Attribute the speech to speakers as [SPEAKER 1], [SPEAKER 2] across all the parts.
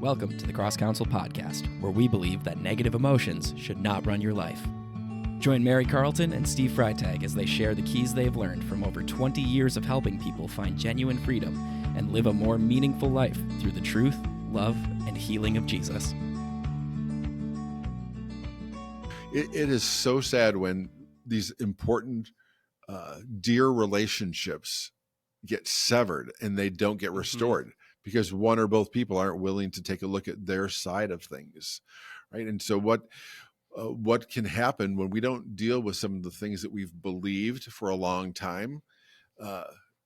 [SPEAKER 1] Welcome to the Cross Counsel Podcast, where we believe that negative emotions should not run your life. Join Mary Carlton and Steve Freitag as they share the keys they've learned from over 20 years of helping people find genuine freedom and live a more meaningful life through the truth, love, and healing of Jesus.
[SPEAKER 2] It is so sad when these important, dear relationships get severed and they don't get restored because one or both people aren't willing to take a look at their side of things, right? And so what can happen when we don't deal with some of the things that we've believed for a long time?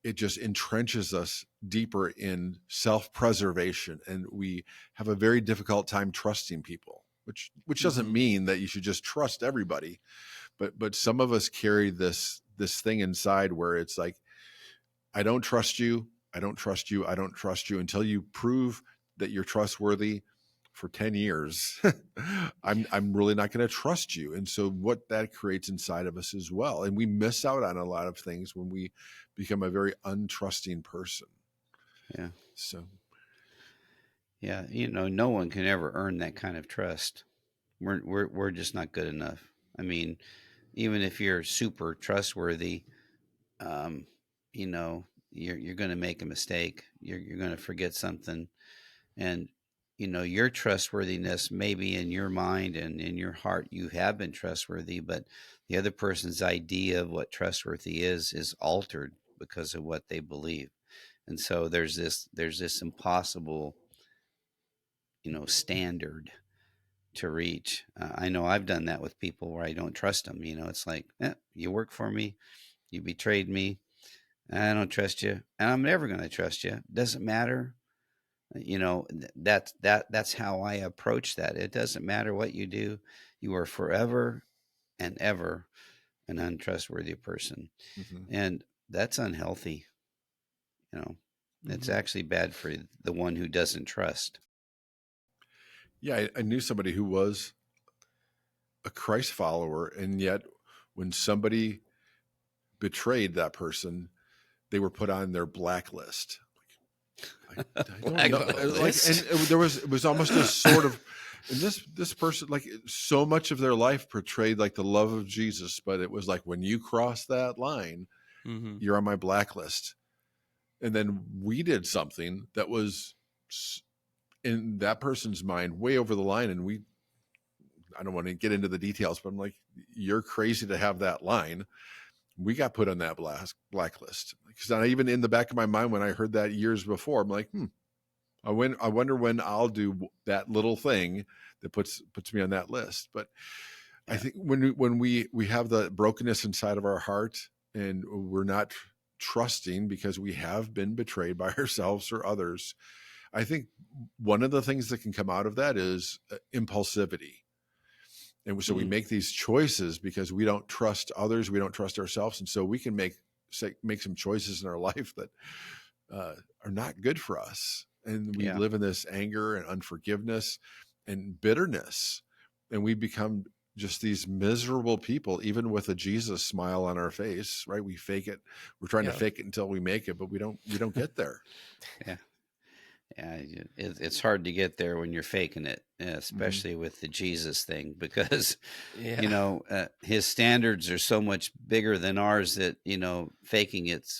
[SPEAKER 2] It just entrenches us deeper in self-preservation, and we have a very difficult time trusting people, which doesn't mean that you should just trust everybody, but some of us carry this thing inside where it's like, I don't trust you, I don't trust you, I don't trust you until you prove that you're trustworthy for 10 years. I'm really not going to trust you. And so what that creates inside of us as well. And we miss out on a lot of things when we become a very untrusting person.
[SPEAKER 3] Yeah.
[SPEAKER 2] So.
[SPEAKER 3] Yeah. No one can ever earn that kind of trust. We're just not good enough. I mean, even if you're super trustworthy, you're going to make a mistake. You're going to forget something. And, your trustworthiness, maybe in your mind and in your heart, you have been trustworthy, but the other person's idea of what trustworthy is altered because of what they believe. And so there's this impossible, standard to reach. I know I've done that with people where I don't trust them. It's like, you work for me, you betrayed me, I don't trust you, and I'm never going to trust you. Doesn't matter. That's how I approach that. It doesn't matter what you do. You are forever and ever an untrustworthy person.
[SPEAKER 2] Mm-hmm.
[SPEAKER 3] And that's unhealthy. It's actually bad for the one who doesn't trust.
[SPEAKER 2] Yeah, I knew somebody who was a Christ follower, and yet when somebody betrayed that person, they were put on their blacklist. I don't know. And it was almost a sort of, and this person, like, so much of their life portrayed like the love of Jesus, but it was like, when you cross that line, you're on my blacklist. And then we did something that was in that person's mind way over the line, and I don't want to get into the details, but I'm like, you're crazy to have that line. We got put on that blacklist. Because even in the back of my mind, when I heard that years before, I'm like, I wonder when I'll do that little thing that puts me on that list. But yeah. I think when we have the brokenness inside of our heart and we're not trusting because we have been betrayed by ourselves or others, I think one of the things that can come out of that is impulsivity. And so we make these choices because we don't trust others, we don't trust ourselves, and so we can make some choices in our life that are not good for us. And we live in this anger and unforgiveness and bitterness, and we become just these miserable people, even with a Jesus smile on our face, right? We fake it. We're trying to fake it until we make it, but we don't get there.
[SPEAKER 3] Yeah. Yeah, it's hard to get there when you're faking it, especially with the Jesus thing, because, his standards are so much bigger than ours that, faking it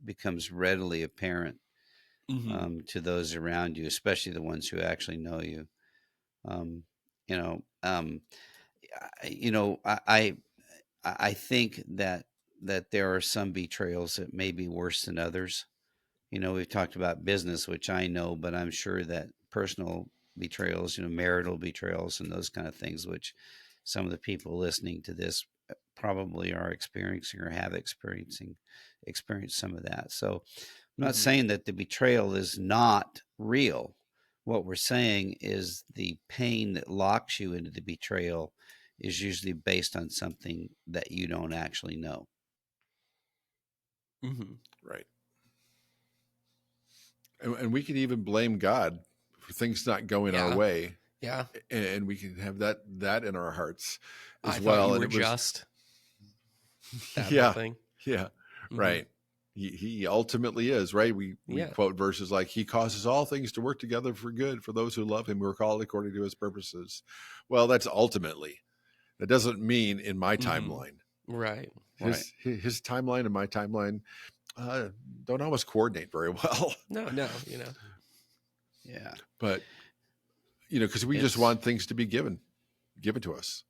[SPEAKER 3] becomes readily apparent to those around you, especially the ones who actually know you. I think that there are some betrayals that may be worse than others. We've talked about business, which I know, but I'm sure that personal betrayals, marital betrayals and those kind of things, which some of the people listening to this probably are experiencing or have experienced some of that. So I'm not saying that the betrayal is not real. What we're saying is the pain that locks you into the betrayal is usually based on something that you don't actually know.
[SPEAKER 2] Right. And we can even blame God for things not going our way.
[SPEAKER 1] Yeah.
[SPEAKER 2] And we can have that in our hearts as
[SPEAKER 1] I
[SPEAKER 2] well.
[SPEAKER 1] Thought you were
[SPEAKER 2] and it was
[SPEAKER 1] just that
[SPEAKER 2] yeah,
[SPEAKER 1] whole thing.
[SPEAKER 2] yeah, right. He ultimately is, right? We
[SPEAKER 1] Yeah.
[SPEAKER 2] quote verses like, he causes all things to work together for good for those who love him, who are called according to his purposes. Well, that's ultimately. That doesn't mean in my timeline.
[SPEAKER 1] Right.
[SPEAKER 2] His timeline and my timeline don't always coordinate very well.
[SPEAKER 1] No,
[SPEAKER 3] Yeah.
[SPEAKER 2] But, because we just want things to be given to us.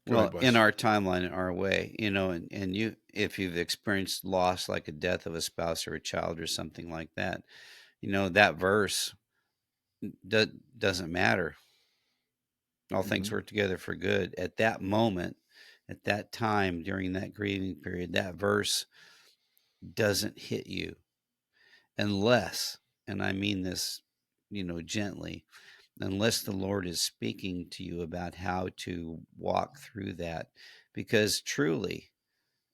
[SPEAKER 2] Go
[SPEAKER 3] Well,
[SPEAKER 2] ahead, Wes.
[SPEAKER 3] in our timeline, in our way, and you, if you've experienced loss like a death of a spouse or a child or something like that, that verse doesn't matter. All things work together for good. At that moment, at that time, during that grieving period, that verse doesn't hit you unless, and I mean this, gently, unless the Lord is speaking to you about how to walk through that. Because truly,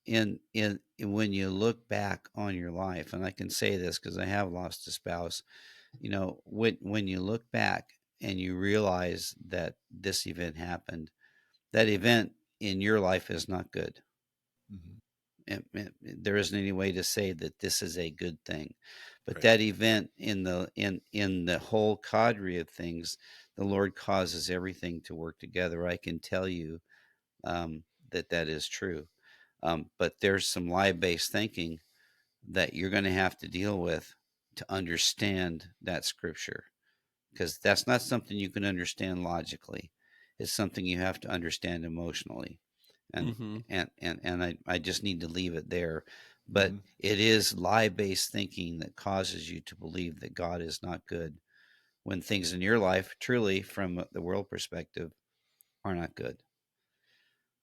[SPEAKER 3] in when you look back on your life, and I can say this because I have lost a spouse, when you look back and you realize that this event happened, that event in your life is not good. There isn't any way to say that this is a good thing, but
[SPEAKER 2] Right.
[SPEAKER 3] that event in the whole cadre of things, the Lord causes everything to work together. I can tell you that is true. But there's some lie-based thinking that you're going to have to deal with to understand that scripture, because that's not something you can understand logically. It's something you have to understand emotionally. And I just need to leave it there. But it is lie-based thinking that causes you to believe that God is not good when things in your life, truly from the world perspective, are not good.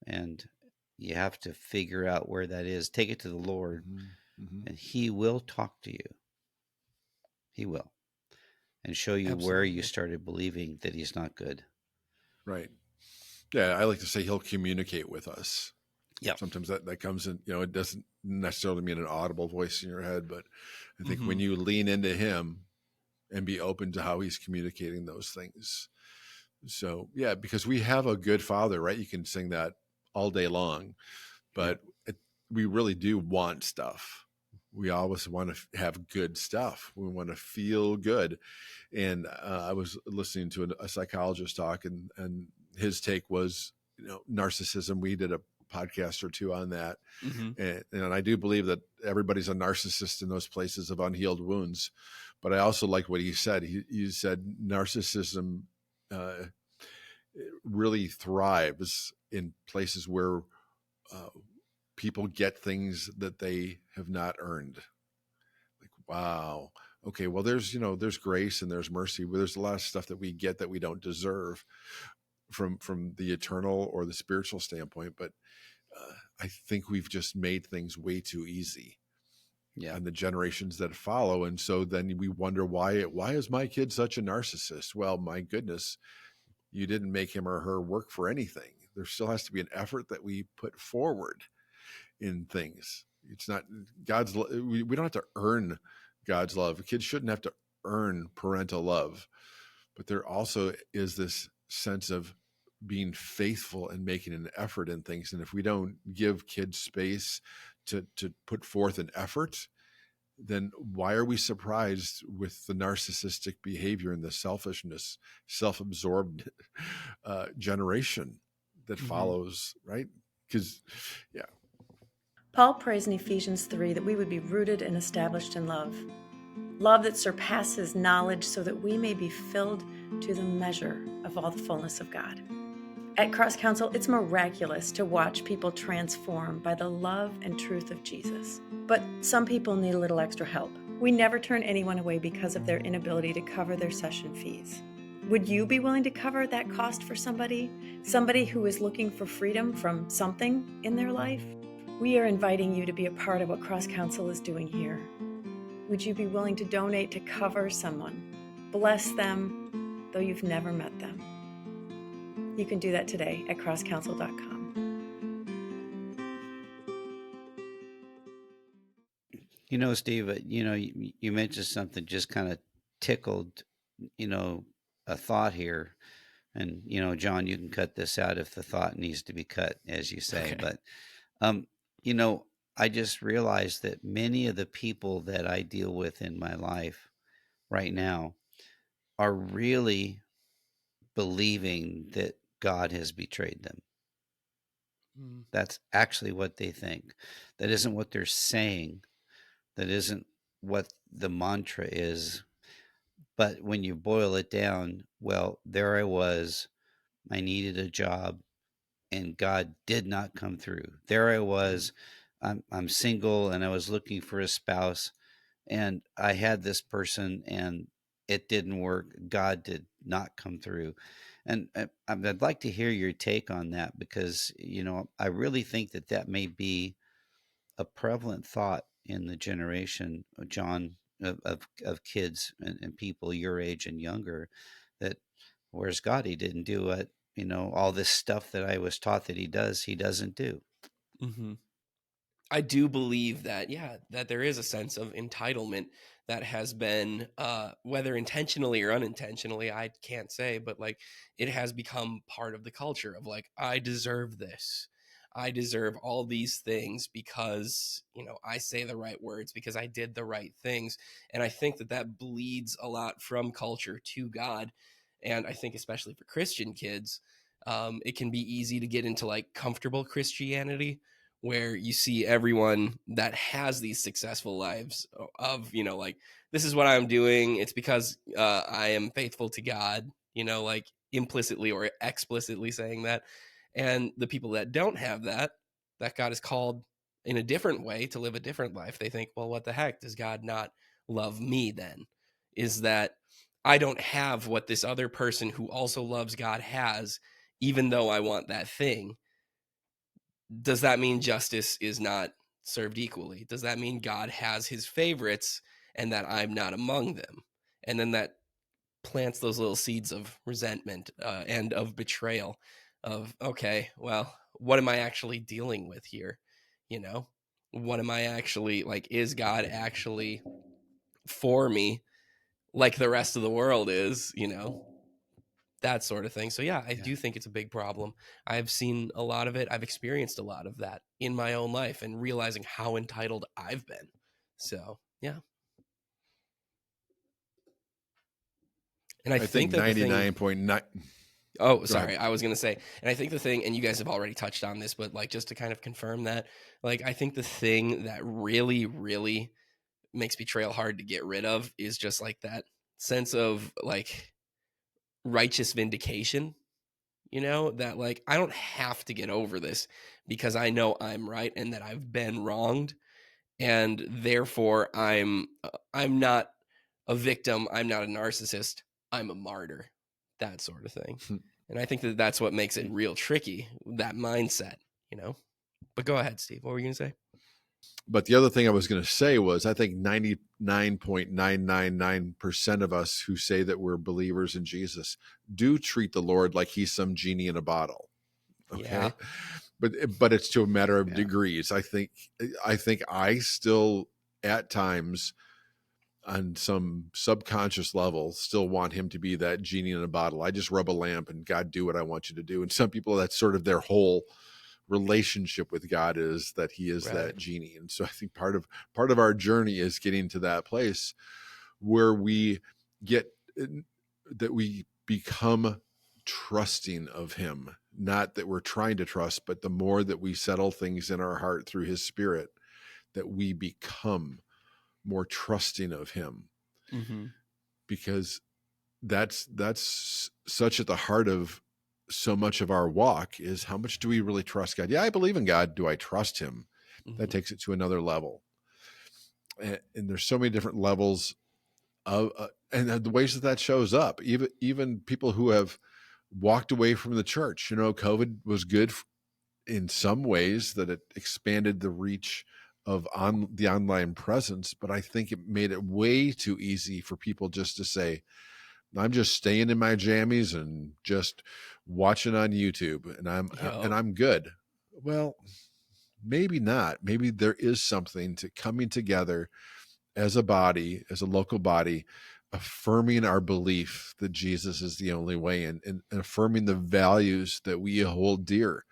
[SPEAKER 3] And you have to figure out where that is. Take it to the Lord, and he will talk to you. He will. And show you where you started believing that he's not good.
[SPEAKER 2] Right. Yeah, I like to say he'll communicate with us.
[SPEAKER 3] Yeah.
[SPEAKER 2] Sometimes that comes in, it doesn't necessarily mean an audible voice in your head, but I think when you lean into him and be open to how he's communicating those things. So, yeah, because we have a good father, right? You can sing that all day long, but we really do want stuff. We always want to have good stuff. We want to feel good. And I was listening to a psychologist talk, and his take was, narcissism. We did a podcast or two on that. And I do believe that everybody's a narcissist in those places of unhealed wounds. But I also like what he said. He said narcissism really thrives in places where people get things that they have not earned. Like, wow. Okay, well, there's grace and there's mercy. But there's a lot of stuff that we get that we don't deserve from the eternal or the spiritual standpoint. But I think we've just made things way too easy. Yeah. And the generations that follow. And so then we wonder why is my kid such a narcissist? Well, my goodness, you didn't make him or her work for anything. There still has to be an effort that we put forward in things. It's not God's. We don't have to earn God's love. Kids shouldn't have to earn parental love, but there also is this sense of being faithful and making an effort in things. And if we don't give kids space to put forth an effort, then why are we surprised with the narcissistic behavior and the selfishness, self-absorbed generation that follows, right? Because, yeah.
[SPEAKER 4] Paul prays in Ephesians 3 that we would be rooted and established in love. Love that surpasses knowledge so that we may be filled to the measure of all the fullness of God. At Cross Counsel, it's miraculous to watch people transform by the love and truth of Jesus. But some people need a little extra help. We never turn anyone away because of their inability to cover their session fees. Would you be willing to cover that cost for somebody who is looking for freedom from something in their life? We are inviting you to be a part of what Cross Counsel is doing here. Would you be willing to donate to cover someone? Bless them, though you've never met them. You can do that today at crosscounsel.com.
[SPEAKER 3] Steve, you mentioned something just kind of tickled, a thought here. And, John, you can cut this out if the thought needs to be cut, as you say. Okay. But, I just realized that many of the people that I deal with in my life right now are really believing that God has betrayed them.
[SPEAKER 5] Mm.
[SPEAKER 3] That's actually what they think. That isn't what they're saying. That isn't what the mantra is. But when you boil it down, well, there I was. I needed a job and God did not come through. There I was. I'm single and I was looking for a spouse and I had this person and it didn't work. God did not come through. And I'd like to hear your take on that because, I really think that that may be a prevalent thought in the generation, John, of kids and people your age and younger, that where's God? He didn't do it. All this stuff that I was taught that he does, he doesn't do.
[SPEAKER 5] Mm-hmm. I do believe that, that there is a sense of entitlement that has been, whether intentionally or unintentionally, I can't say, but like it has become part of the culture of like, I deserve this. I deserve all these things because, I say the right words, because I did the right things. And I think that that bleeds a lot from culture to God. And I think, especially for Christian kids, it can be easy to get into like comfortable Christianity where you see everyone that has these successful lives of, like, this is what I'm doing. It's because I am faithful to God, like implicitly or explicitly saying that. And the people that don't have that God is called in a different way to live a different life, they think, well, what the heck? Does God not love me then? Is that I don't have what this other person who also loves God has, even though I want that thing. Does that mean justice is not served equally? Does that mean God has his favorites and that I'm not among them? And then that plants those little seeds of resentment and of betrayal of, okay, well, what am I actually dealing with here? What am I actually like? Is God actually for me like the rest of the world is, that sort of thing. So yeah, I do think it's a big problem. I've seen a lot of it. I've experienced a lot of that in my own life and realizing how entitled I've been. So yeah. And I think that the thing
[SPEAKER 2] 99.9.
[SPEAKER 5] Oh, sorry. I was going to say, and I think the thing, and you guys have already touched on this, but like just to kind of confirm that, like I think the thing that really, really makes betrayal hard to get rid of is just like that sense of like righteous vindication, that like I don't have to get over this because I know I'm right and that I've been wronged, and therefore I'm not a victim, I'm not a narcissist, I'm a martyr, that sort of thing. And I think that that's what makes it real tricky, that mindset, But go ahead, Steve. What were you going to say?
[SPEAKER 2] But the other thing I was going to say was I think 99.999% of us who say that we're believers in Jesus do treat the Lord like he's some genie in a bottle. Okay.
[SPEAKER 5] Yeah.
[SPEAKER 2] But it's to a matter of degrees. I think I still at times on some subconscious level still want him to be that genie in a bottle. I just rub a lamp and God, do what I want you to do. And some people, that's sort of their whole relationship with God, is that he is that genie. And so I think part of our journey is getting to that place where we become trusting of him. Not that we're trying to trust, but the more that we settle things in our heart through his Spirit, that we become more trusting of him.
[SPEAKER 5] Mm-hmm.
[SPEAKER 2] Because that's such at the heart of so much of our walk, is how much do we really trust God? Yeah, I believe in God. Do I trust him? Mm-hmm. That takes it to another level. And there's so many different levels of and the ways that shows up. Even people who have walked away from the church. COVID was good in some ways, that it expanded the reach of the online presence, but I think it made it way too easy for people just to say, I'm just staying in my jammies and just watching on YouTube and I'm good. Well, maybe not. Maybe there is something to coming together as a body, as a local body, affirming our belief that Jesus is the only way, and affirming the values that we hold dear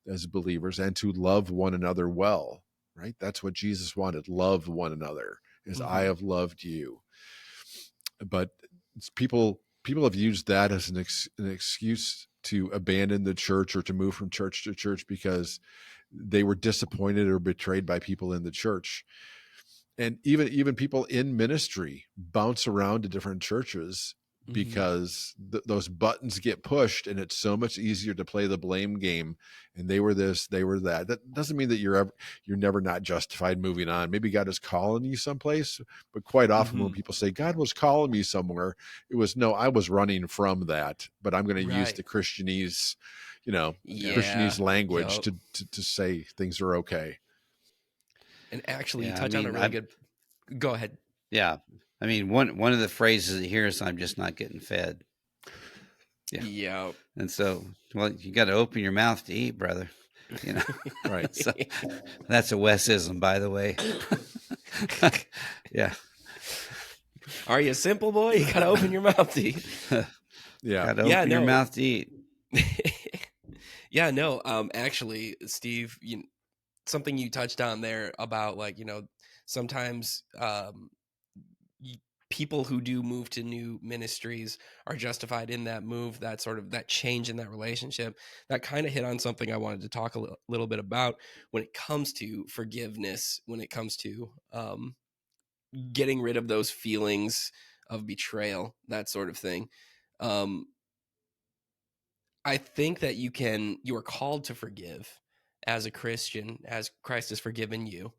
[SPEAKER 2] as believers, and to love one another well, right? That's what Jesus wanted. Love one another as I have loved you. But people have used that as an excuse to abandon the church or to move from church to church because they were disappointed or betrayed by people in the church. And even people in ministry bounce around to different churches because those buttons get pushed, and it's so much easier to play the blame game. And they were this, they were that. That doesn't mean that you're never not justified moving on. Maybe God is calling you someplace, but quite often when people say God was calling me somewhere, it was, no, I was running from that, but I'm going to use the Christianese, Christianese language to say things are okay.
[SPEAKER 5] And actually, you touch on a really good. Go ahead.
[SPEAKER 3] Yeah, I mean, one of the phrases here is, "I'm just not getting fed."
[SPEAKER 5] Yeah.
[SPEAKER 3] And so, well, you got to open your mouth to eat, brother.
[SPEAKER 2] Right.
[SPEAKER 3] So, that's a Wesism, by the way. Yeah.
[SPEAKER 5] Are you a simple boy? You got to open your mouth to eat.
[SPEAKER 2] Yeah.
[SPEAKER 3] Got to open your mouth to eat.
[SPEAKER 5] Yeah, no. Actually, Steve, something you touched on there about sometimes people who do move to new ministries are justified in that move, that sort of that change in that relationship. That kind of hit on something I wanted to talk a little bit about when it comes to forgiveness, when it comes to getting rid of those feelings of betrayal, that sort of thing. I think that you are called to forgive as a Christian, as Christ has forgiven you.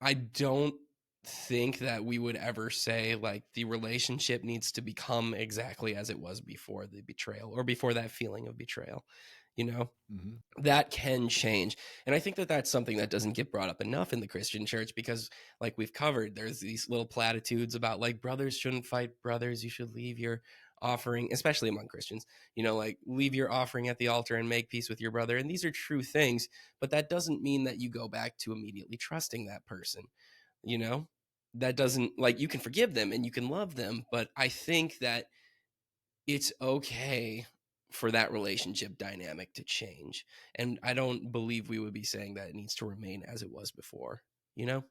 [SPEAKER 5] I don't think that we would ever say like the relationship needs to become exactly as it was before the betrayal or before that feeling of betrayal. That can change. And I think that that's something that doesn't get brought up enough in the Christian church because, like we've covered, there's these little platitudes about like brothers shouldn't fight brothers. You should leave your offering, especially among Christians, like leave your offering at the altar and make peace with your brother. And these are true things, but that doesn't mean that you go back to immediately trusting that person. That doesn't, like, you can forgive them and you can love them, but I think that it's okay for that relationship dynamic to change. And I don't believe we would be saying that it needs to remain as it was before,
[SPEAKER 2] Yeah,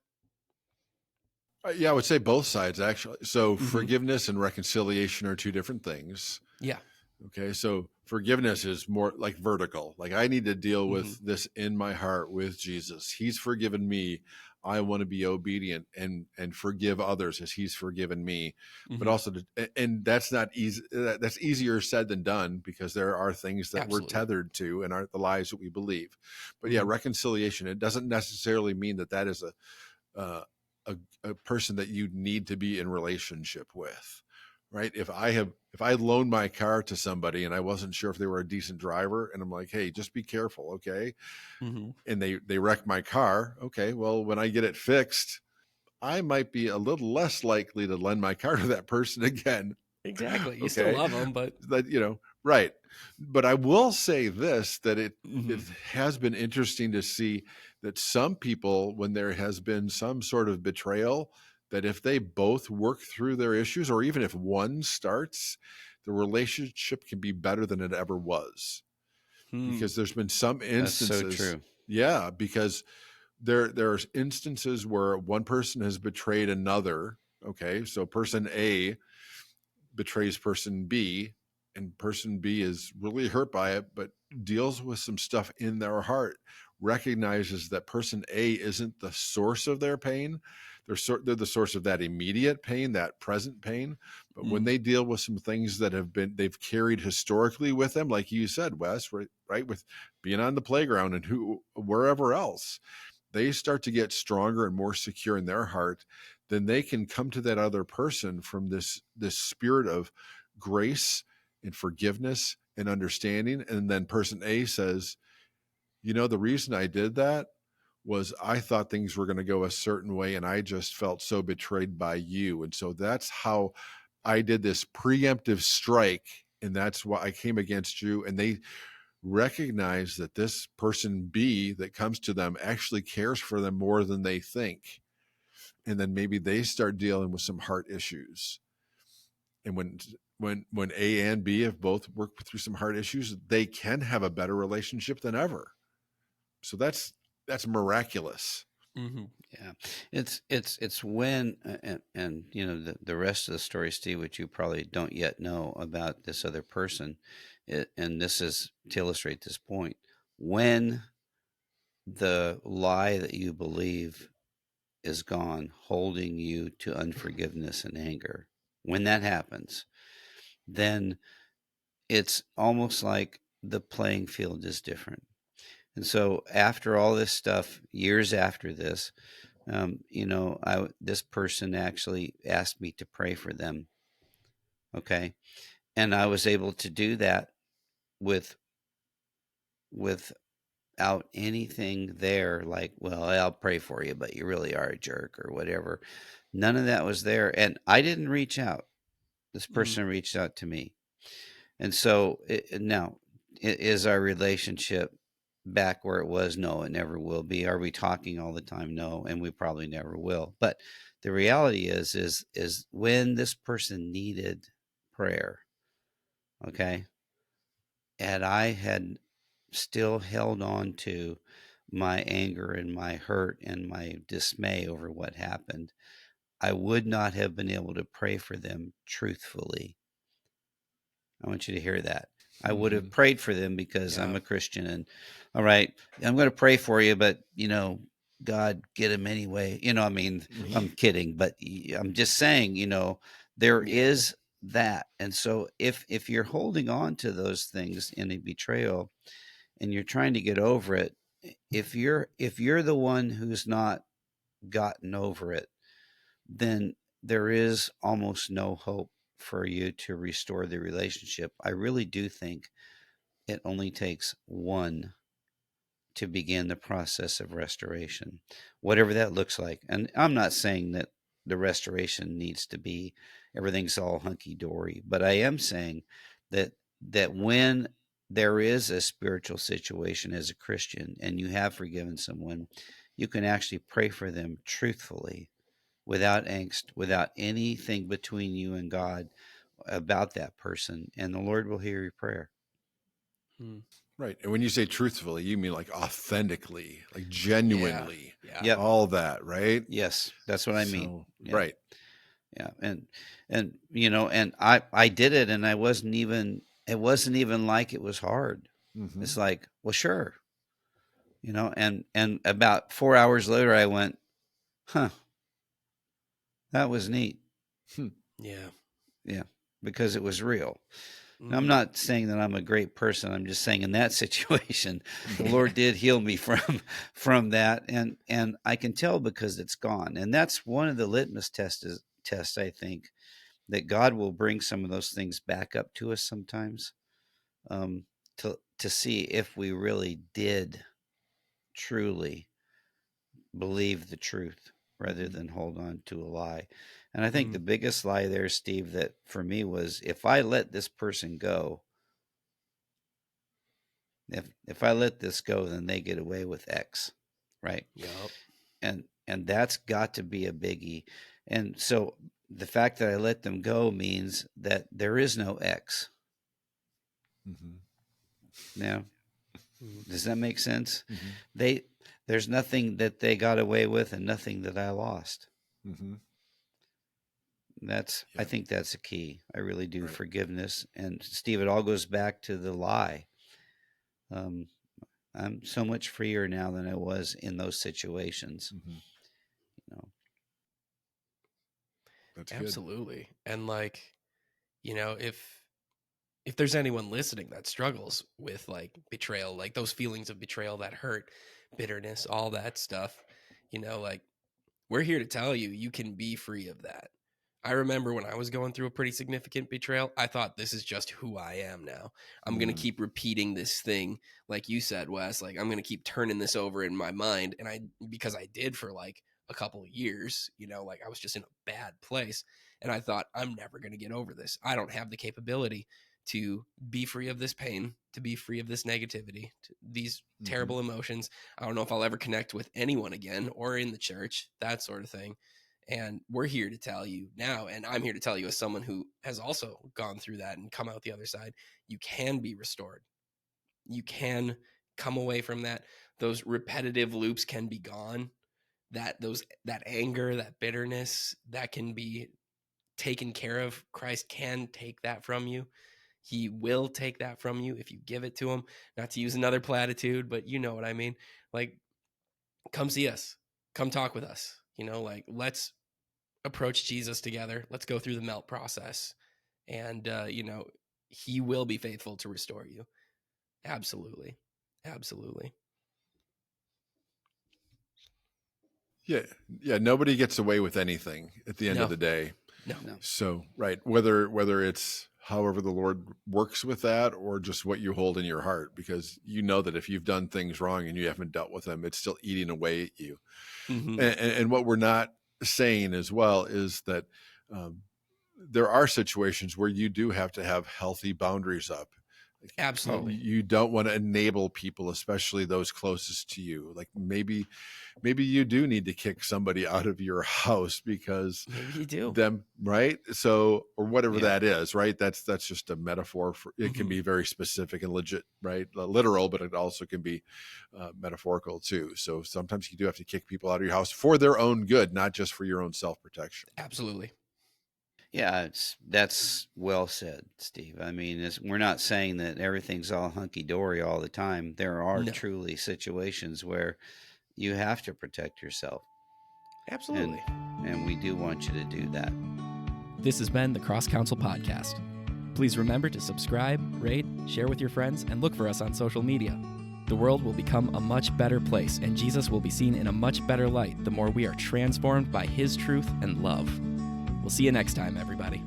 [SPEAKER 2] I would say both sides, actually. So forgiveness and reconciliation are two different things.
[SPEAKER 5] Yeah.
[SPEAKER 2] Okay. So forgiveness is more like vertical. Like I need to deal with this in my heart with Jesus. He's forgiven me. I want to be obedient and forgive others as he's forgiven me. But also, and that's not easy. That's easier said than done because there are things that we're tethered to and aren't the lies that we believe. But yeah, reconciliation, it doesn't necessarily mean that is a person that you need to be in relationship with, right? If I loaned my car to somebody and I wasn't sure if they were a decent driver, and I'm like, hey, just be careful, okay? And they wreck my car, okay? Well, when I get it fixed, I might be a little less likely to lend my car to that person again.
[SPEAKER 5] Exactly. You still love them, but
[SPEAKER 2] that right. But I will say this, that it has been interesting to see that some people, when there has been some sort of betrayal, that if they both work through their issues, or even if one starts, the relationship can be better than it ever was. Because there's been some instances.
[SPEAKER 3] That's so true.
[SPEAKER 2] Yeah, because there are instances where one person has betrayed another. Okay, so person A betrays person B, and person B is really hurt by it, but deals with some stuff in their heart, recognizes that person A isn't the source of their pain. They're the source of that immediate pain, that present pain. But when they deal with some things that they've carried historically with them, like you said, Wes, right, with being on the playground and wherever else, they start to get stronger and more secure in their heart. Then they can come to that other person from this spirit of grace and forgiveness and understanding. And then person A says, the reason I did that was I thought things were going to go a certain way, and I just felt so betrayed by you. And so that's how I did this preemptive strike, and that's why I came against you. And they recognize that this person B that comes to them actually cares for them more than they think. And then maybe they start dealing with some heart issues. And when A and B have both worked through some heart issues, they can have a better relationship than ever. So that's that's miraculous.
[SPEAKER 5] Mm-hmm.
[SPEAKER 3] Yeah, it's when and you know the rest of the story, Steve, which you probably don't yet know about this other person, and this is to illustrate this point. When the lie that you believe is gone, holding you to unforgiveness and anger, when that happens, then it's almost like the playing field is different. And so after all this stuff, years after this, this person actually asked me to pray for them. Okay. And I was able to do that with without anything there, like, well, I'll pray for you, but you really are a jerk or whatever. None of that was there. And I didn't reach out. This person reached out to me. And so now, is our relationship back where it was? No, it never will be. Are we talking all the time? No, and we probably never will. But the reality is when this person needed prayer, okay, and I had still held on to my anger and my hurt and my dismay over what happened, I would not have been able to pray for them truthfully. I want you to hear that. I would have prayed for them because I'm a Christian, and all right, I'm going to pray for you, but God, get him anyway. I mean, I'm kidding, but I'm just saying, there is that. And so if you're holding on to those things in a betrayal and you're trying to get over it, if you're the one who's not gotten over it, then there is almost no hope for you to restore the relationship. I really do think it only takes one to begin the process of restoration, whatever that looks like. And I'm not saying that the restoration needs to be everything's all hunky dory, but I am saying that when there is a spiritual situation as a Christian and you have forgiven someone, you can actually pray for them truthfully, without angst, without anything between you and God about that person, and the Lord will hear your prayer.
[SPEAKER 2] Right. And when you say truthfully, you mean like authentically, like genuinely,
[SPEAKER 5] Yeah.
[SPEAKER 2] all that, right?
[SPEAKER 3] Yes, that's what I mean. Yeah.
[SPEAKER 2] Right.
[SPEAKER 3] Yeah. And and I did it, and it wasn't even like it was hard. It's like, well, sure. And about 4 hours later I went, huh, that was neat.
[SPEAKER 5] Yeah.
[SPEAKER 3] Yeah, because it was real. Now, I'm not saying that I'm a great person. I'm just saying in that situation, the Lord did heal me from that, and I can tell because it's gone. And that's one of the litmus tests. I think that God will bring some of those things back up to us sometimes, to see if we really did truly believe the truth rather than hold on to a lie. And I think the biggest lie there, Steve, that for me was, if I let this person go, if I let this go, then they get away with X, right?
[SPEAKER 5] Yep.
[SPEAKER 3] And that's got to be a biggie. And so the fact that I let them go means that there is no X. Now, does that make sense? There's nothing that they got away with and nothing that I lost. I think that's a key. I really do. Right. Forgiveness. And Steve, it all goes back to the lie. I'm so much freer now than I was in those situations.
[SPEAKER 2] That's
[SPEAKER 5] absolutely good. And like, if there's anyone listening that struggles with like betrayal, like those feelings of betrayal, that hurt, bitterness, all that stuff, like, we're here to tell you, you can be free of that. I remember when I was going through a pretty significant betrayal, I thought, this is just who I am now. I'm going to keep repeating this thing. Like you said, Wes, like, I'm going to keep turning this over in my mind. And because I did for like a couple of years, like I was just in a bad place. And I thought, I'm never going to get over this. I don't have the capability to be free of this pain, to be free of this negativity, these terrible emotions. I don't know if I'll ever connect with anyone again or in the church, that sort of thing. And we're here to tell you now, and I'm here to tell you as someone who has also gone through that and come out the other side, you can be restored. You can come away from that. those repetitive loops can be gone, that anger, that bitterness, that can be taken care of. Christ can take that from you. He will take that from you if you give it to him. Not to use another platitude, but you know what I mean. Like, come see us, come talk with us, like, let's approach Jesus together. Let's go through the melt process. And, he will be faithful to restore you. Absolutely. Absolutely.
[SPEAKER 2] Yeah. Nobody gets away with anything at the end of the day.
[SPEAKER 5] No.
[SPEAKER 2] So, right. Whether it's however the Lord works with that or just what you hold in your heart, because you know that if you've done things wrong and you haven't dealt with them, it's still eating away at you.
[SPEAKER 5] Mm-hmm.
[SPEAKER 2] And what we're not saying as well is that there are situations where you do have to have healthy boundaries up.
[SPEAKER 5] Absolutely.
[SPEAKER 2] You don't want to enable people, especially those closest to you. Like maybe you do need to kick somebody out of your house because
[SPEAKER 5] maybe you do
[SPEAKER 2] them, right? So, or whatever
[SPEAKER 3] Yeah.
[SPEAKER 2] that is, right? That's just a metaphor for it. Can be very specific and legit, right? Literal, but it also can be metaphorical too. So sometimes you do have to kick people out of your house for their own good, not just for your own self-protection.
[SPEAKER 5] Absolutely.
[SPEAKER 3] Yeah, that's well said, Steve. I mean, we're not saying that everything's all hunky-dory all the time. There are truly situations where you have to protect yourself.
[SPEAKER 5] Absolutely.
[SPEAKER 3] And we do want you to do that.
[SPEAKER 1] This has been the Cross Counsel Podcast. Please remember to subscribe, rate, share with your friends, and look for us on social media. The world will become a much better place, and Jesus will be seen in a much better light the more we are transformed by his truth and love. We'll see you next time, everybody.